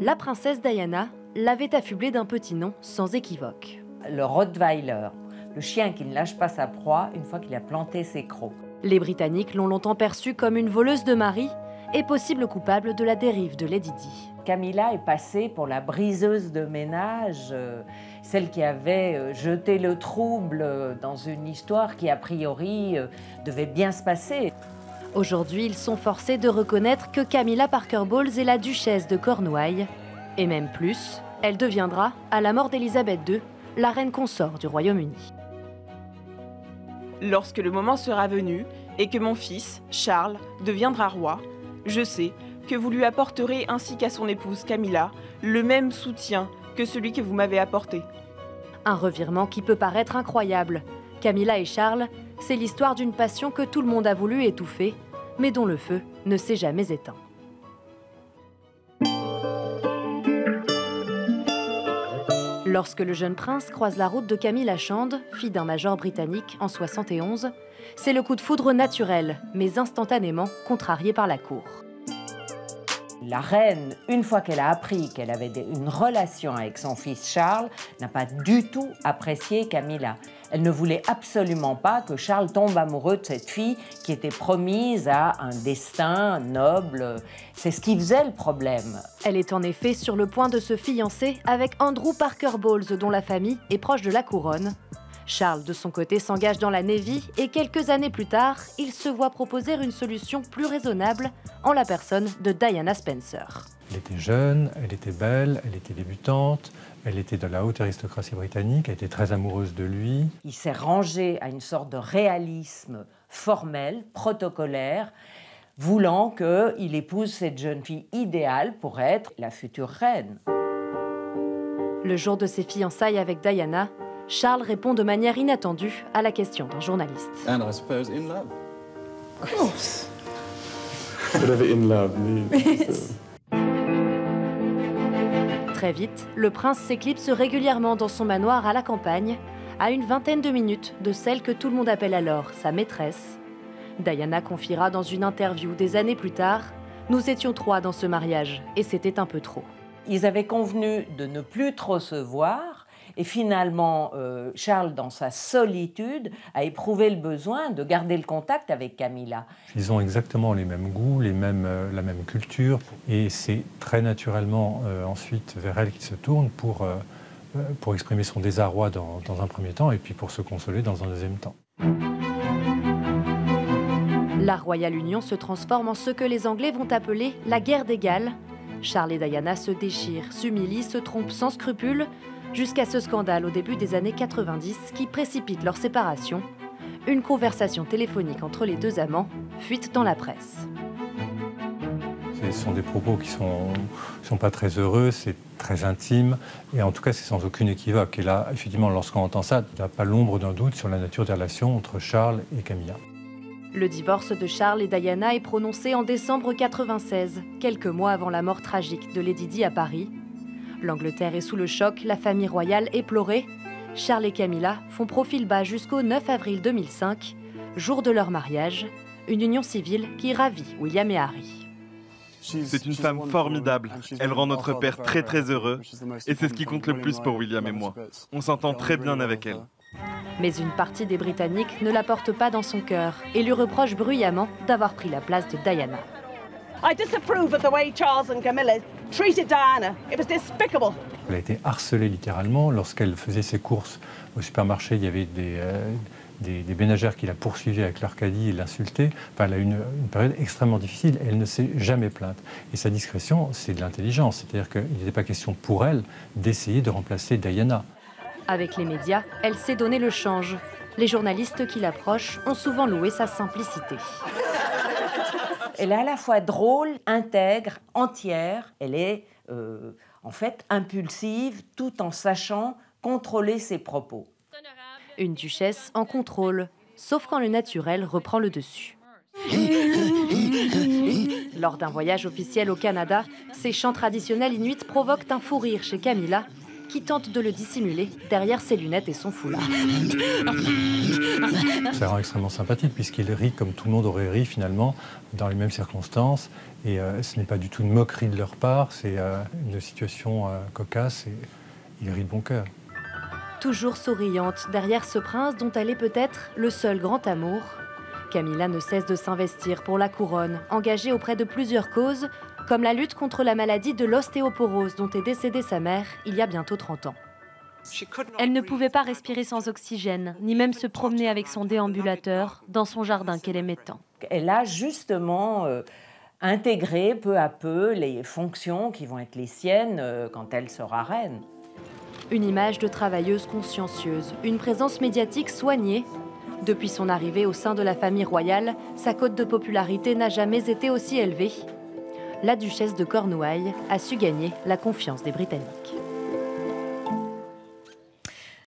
La princesse Diana l'avait affublé d'un petit nom sans équivoque. Le Rottweiler, le chien qui ne lâche pas sa proie une fois qu'il a planté ses crocs. Les Britanniques l'ont longtemps perçue comme une voleuse de mari et possible coupable de la dérive de Lady Di. Camilla est passée pour la briseuse de ménage, celle qui avait jeté le trouble dans une histoire qui, a priori, devait bien se passer. Aujourd'hui, ils sont forcés de reconnaître que Camilla Parker Bowles est la duchesse de Cornouailles. Et même plus, elle deviendra, à la mort d'Élisabeth II, la reine consort du Royaume-Uni. Lorsque le moment sera venu et que mon fils, Charles, deviendra roi, je sais que vous lui apporterez ainsi qu'à son épouse Camilla le même soutien que celui que vous m'avez apporté. Un revirement qui peut paraître incroyable. Camilla et Charles, c'est l'histoire d'une passion que tout le monde a voulu étouffer, mais dont le feu ne s'est jamais éteint. Lorsque le jeune prince croise la route de Camille Lachande, fille d'un major britannique en 71, c'est le coup de foudre naturel, mais instantanément contrarié par la cour. La reine, une fois qu'elle a appris qu'elle avait une relation avec son fils Charles, n'a pas du tout apprécié Camilla. Elle ne voulait absolument pas que Charles tombe amoureux de cette fille qui était promise à un destin noble. C'est ce qui faisait le problème. Elle est en effet sur le point de se fiancer avec Andrew Parker Bowles, dont la famille est proche de la couronne. Charles, de son côté, s'engage dans la Navy et quelques années plus tard, il se voit proposer une solution plus raisonnable en la personne de Diana Spencer. Elle était jeune, elle était belle, elle était débutante, elle était de la haute aristocratie britannique, elle était très amoureuse de lui. Il s'est rangé à une sorte de réalisme formel, protocolaire, voulant qu'il épouse cette jeune fille idéale pour être la future reine. Le jour de ses fiançailles avec Diana, Charles répond de manière inattendue à la question d'un journaliste. And I suppose in love. Of course. Whatever in love means. Très vite, le prince s'éclipse régulièrement dans son manoir à la campagne, à une vingtaine de minutes de celle que tout le monde appelle alors sa maîtresse. Diana confiera dans une interview des années plus tard « Nous étions 3 dans ce mariage et c'était un peu trop ». Ils avaient convenu de ne plus trop se voir. Et finalement, Charles, dans sa solitude, a éprouvé le besoin de garder le contact avec Camilla. Ils ont exactement les mêmes goûts, la même culture. Et c'est très naturellement ensuite vers elle qu'il se tourne pour exprimer son désarroi dans un premier temps et puis pour se consoler dans un deuxième temps. La Royale Union se transforme en ce que les Anglais vont appeler la guerre des Galles. Charles et Diana se déchirent, s'humilient, se trompent sans scrupule, jusqu'à ce scandale au début des années 90 qui précipite leur séparation. Une conversation téléphonique entre les deux amants fuite dans la presse. Ce sont des propos qui sont pas très heureux, c'est très intime, et en tout cas c'est sans aucun équivoque. Et là, effectivement, lorsqu'on entend ça, il n'y a pas l'ombre d'un doute sur la nature des relations entre Charles et Camilla. Le divorce de Charles et Diana est prononcé en décembre 96, quelques mois avant la mort tragique de Lady Di à Paris. L'Angleterre est sous le choc, la famille royale éplorée. Charles et Camilla font profil bas jusqu'au 9 avril 2005, jour de leur mariage, une union civile qui ravit William et Harry. C'est une femme formidable, elle rend notre père très très heureux, et c'est ce qui compte le plus pour William et moi. On s'entend très bien avec elle. Mais une partie des Britanniques ne la porte pas dans son cœur et lui reproche bruyamment d'avoir pris la place de Diana. I disapprove of the way Charles and Camilla treated Diana. It was despicable. Elle a été harcelée littéralement. Lorsqu'elle faisait ses courses au supermarché, il y avait des ménagères qui la poursuivaient avec leur caddie et l'insultaient. Enfin, elle a eu une période extrêmement difficile. Elle ne s'est jamais plainte. Et sa discrétion, c'est de l'intelligence. C'est-à-dire qu'il n'était pas question pour elle d'essayer de remplacer Diana. Avec les médias, elle s'est donné le change. Les journalistes qui l'approchent ont souvent loué sa simplicité. Elle est à la fois drôle, intègre, entière. Elle est en fait impulsive tout en sachant contrôler ses propos. Une duchesse en contrôle, sauf quand le naturel reprend le dessus. Lors d'un voyage officiel au Canada, ces chants traditionnels inuits provoquent un fou rire chez Camilla qui tente de le dissimuler derrière ses lunettes et son foulard. Ça rend extrêmement sympathique puisqu'il rit comme tout le monde aurait ri finalement dans les mêmes circonstances. Et ce n'est pas du tout une moquerie de leur part, c'est une situation cocasse et il rit de bon cœur. Toujours souriante derrière ce prince dont elle est peut-être le seul grand amour, Camilla ne cesse de s'investir pour la couronne, engagée auprès de plusieurs causes, comme la lutte contre la maladie de l'ostéoporose dont est décédée sa mère il y a bientôt 30 ans. Elle ne pouvait pas respirer sans oxygène, ni même se promener avec son déambulateur dans son jardin qu'elle aimait tant. Elle a justement intégré peu à peu les fonctions qui vont être les siennes quand elle sera reine. Une image de travailleuse consciencieuse, une présence médiatique soignée. Depuis son arrivée au sein de la famille royale, sa cote de popularité n'a jamais été aussi élevée. La duchesse de Cornouailles a su gagner la confiance des Britanniques.